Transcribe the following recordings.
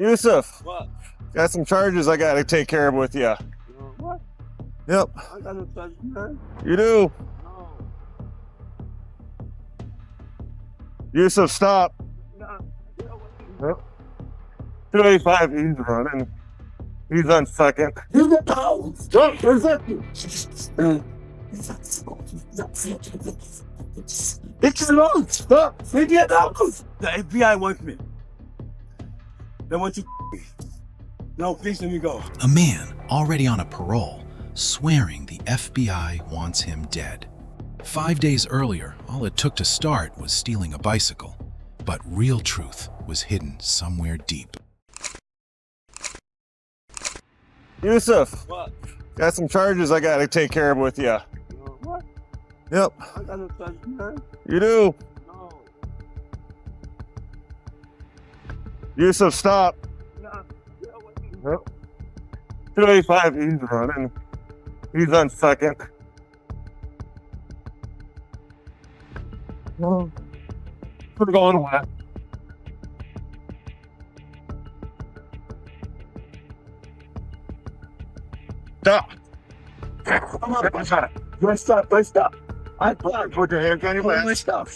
Yusef, What? got some charges I gotta take care of with you. What? Yep, I got no charges, man. you do. No. Yusef, stop. No. Yep. 285, he's running. He's on second. Stop! Resist me! It's alone! Stop! Leave me alone! The FBI wants me. They want you me. No, please let me go. A man already on a parole, swearing the FBI wants him dead. 5 days earlier, all it took to start was stealing a bicycle. But real truth was hidden somewhere deep. Yusef, What? got some charges I gotta take care of with you. What? Yep, I got no charges, man. you do. No. Yusef, stop. No. Yep. 285, he's running. He's on second. We're going away. Stop. Come on, let's stop. Let's stop. I Put your hands on your back. Let's stop.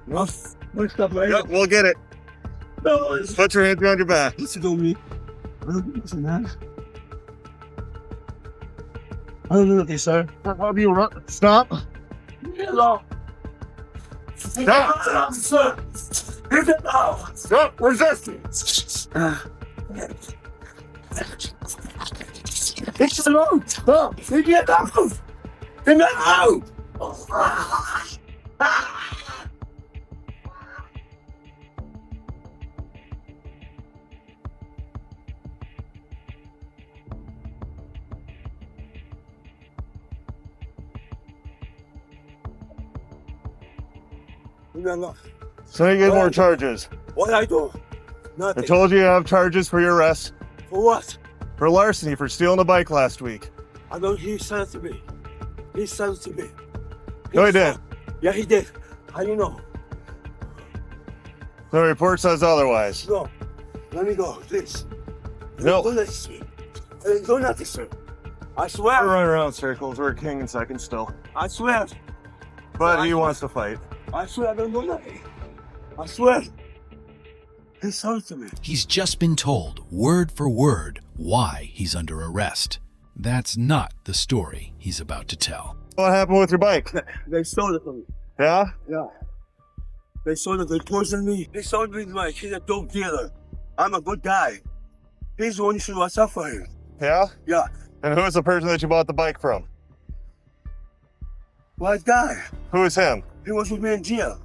Let's stop right Yep, we'll get it. No, it's Put your hands on your back. listen to me. I don't listen, man. I don't do nothing, sir. How do you run? Stop. Leave me alone. Stop. Sir. Leave me alone. Stop resisting. It's alone. Stop. Leave me alone. Leave me alone. Leave me alone. So you get more charges. What I do? I Nothing. told you have charges for your arrest For what? for larceny for stealing a bike last week. I know he sent it to me. He sent it to me. No, he didn't. Yeah, he did. How do you know? The report says otherwise. No. Let me go, please. No. Don't let me. I didn't do nothing, sir. I We're swear. running around circles. We're king and second still. I swear. But he wants to fight. I swear I don't do nothing. I swear. He sent it to me. He's just been told, word for word, why he's under arrest. That's not the story he's about to tell. What happened with your bike? They sold it to me. Yeah? Yeah. They sold it. They poisoned me. They sold me like he's a dope dealer. I'm a good guy. He's the one who should watch out for him. Yeah? Yeah. And who is the person that you bought the bike from? White guy. Who is him? He was with me in jail.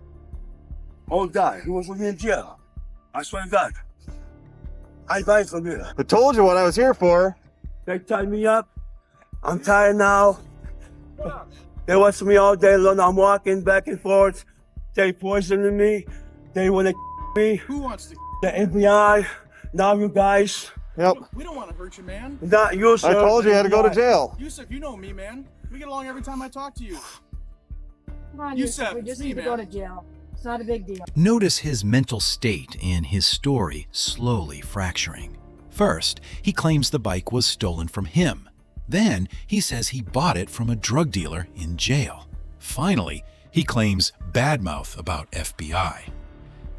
Old guy. He was with me in jail. I swear to God. I buy it from you. I told you what I was here for. They tied me up. I'm tired now. They watch me all day long. I'm walking back and forth. They poisoning me. They want to me. Who wants to? The FBI. Now you guys. Yep. We don't want to hurt you, man. Not you, sir. I told you you had to go to jail. Yusef, you know me, man. We get along every time I talk to you. Come on, Yusef, we just see, need to go to man. jail. It's not a big deal. Notice his mental state and his story slowly fracturing. First, he claims the bike was stolen from him. Then, he says he bought it from a drug dealer in jail. Finally, he claims bad mouth about FBI.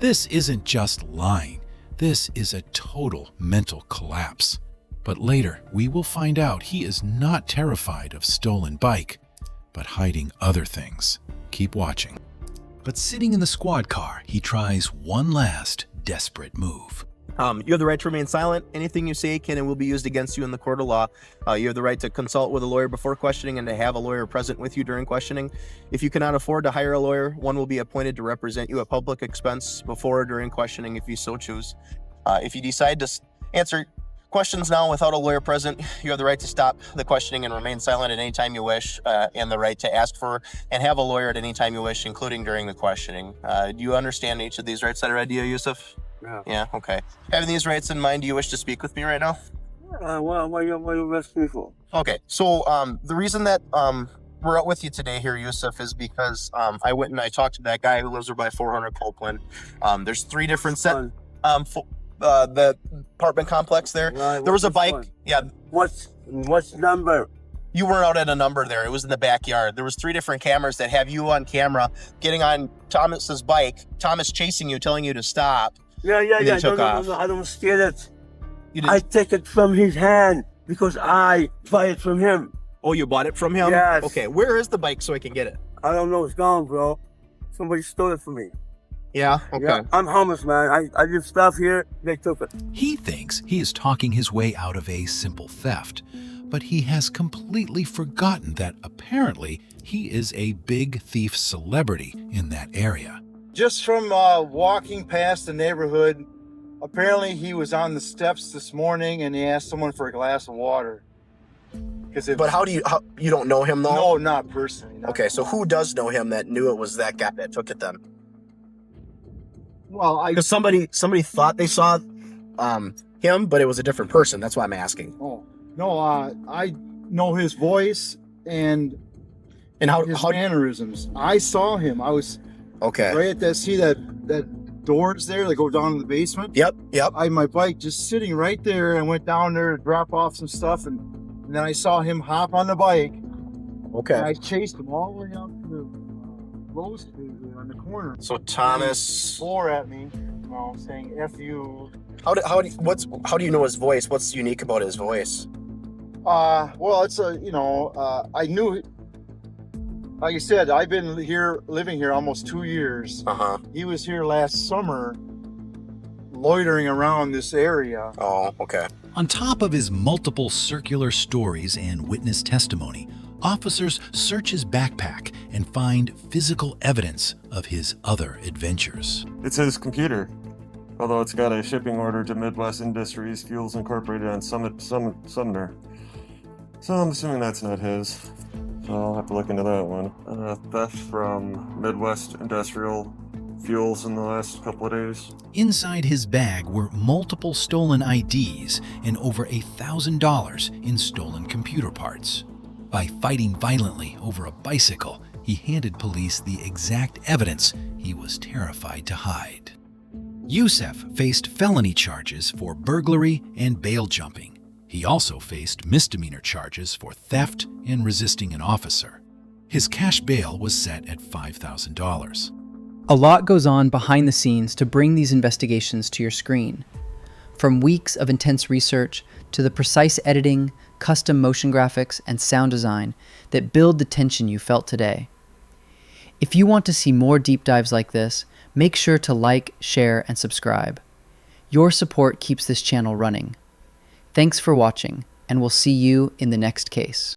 This isn't just lying. This is a total mental collapse. But later, we will find out he is not terrified of stolen bike, but hiding other things. Keep watching. But sitting in the squad car, he tries one last desperate move. You have the right to remain silent. Anything you say can and will be used against you in the court of law. You have the right to consult with a lawyer before questioning and to have a lawyer present with you during questioning. If you cannot afford to hire a lawyer, one will be appointed to represent you at public expense before or during questioning if you so choose. If you decide to answer questions now without a lawyer present, you have the right to stop the questioning and remain silent at any time you wish, and the right to ask for and have a lawyer at any time you wish, including during the questioning. Do you understand each of these rights that I read to you, Yusef? Yeah. Yeah, okay. Having these rights in mind, do you wish to speak with me right now? What you arrest me for? Okay, so the reason that we're out with you today here, Yusef, is because I went and I talked to that guy who lives over by 400 Copeland. There's three different set. the apartment complex there. Right, There was a what's bike. this one? Yeah, What's number? you weren't out at a number there. It was in the backyard. There was 3 different cameras that have you on camera getting on Thomas's bike. Thomas chasing you, telling you to stop. Yeah. And then he No, took off. I don't steal it. You I didn't. take it from his hand because I buy it from him. Oh, you bought it from him? Yes. Okay. Where is the bike so I can get it? I don't know. It's gone, bro. Somebody stole it from me. Yeah. Okay. Yeah, I'm homeless, man. I leave stuff here. They took it. He thinks he is talking his way out of a simple theft, but he has completely forgotten that apparently he is a big thief celebrity in that area. Just from walking past the neighborhood, apparently he was on the steps this morning and he asked someone for a glass of water. But how you don't know him though? No, not personally. not- Okay, so who does know him that knew it was that guy that took it then? Well, Because somebody thought they saw him, but it was a different person. That's why I'm asking. I know his voice and And how his mannerisms. I saw him. I was okay. right at that doors there that go down to the basement. Yep. I had my bike just sitting right there. I went down there to drop off some stuff and then I saw him hop on the bike. And Okay. I chased him all the way up to the Rose Street there on the corner. So Thomas, Swore at me, saying "F you." how do you know his voice? What's unique about his voice? Well, it's I knew. Like I said, I've been living here almost 2 years. Uh-huh. He was here last summer, loitering around this area. Oh, okay. On top of his multiple circular stories and witness testimony, officers search his backpack and find physical evidence of his other adventures. It's his computer, although it's got a shipping order to Midwest Industries Fuels Incorporated on Sumner. So I'm assuming that's not his. So I'll have to look into that one. Theft from Midwest Industrial Fuels in the last couple of days. Inside his bag were multiple stolen IDs and over $1,000 in stolen computer parts. By fighting violently over a bicycle, he handed police the exact evidence he was terrified to hide. Yusef faced felony charges for burglary and bail jumping. He also faced misdemeanor charges for theft and resisting an officer. His cash bail was set at $5,000. A lot goes on behind the scenes to bring these investigations to your screen. From weeks of intense research to the precise editing, custom motion graphics, and sound design that build the tension you felt today. If you want to see more deep dives like this, make sure to like, share, and subscribe. Your support keeps this channel running. Thanks for watching, and we'll see you in the next case.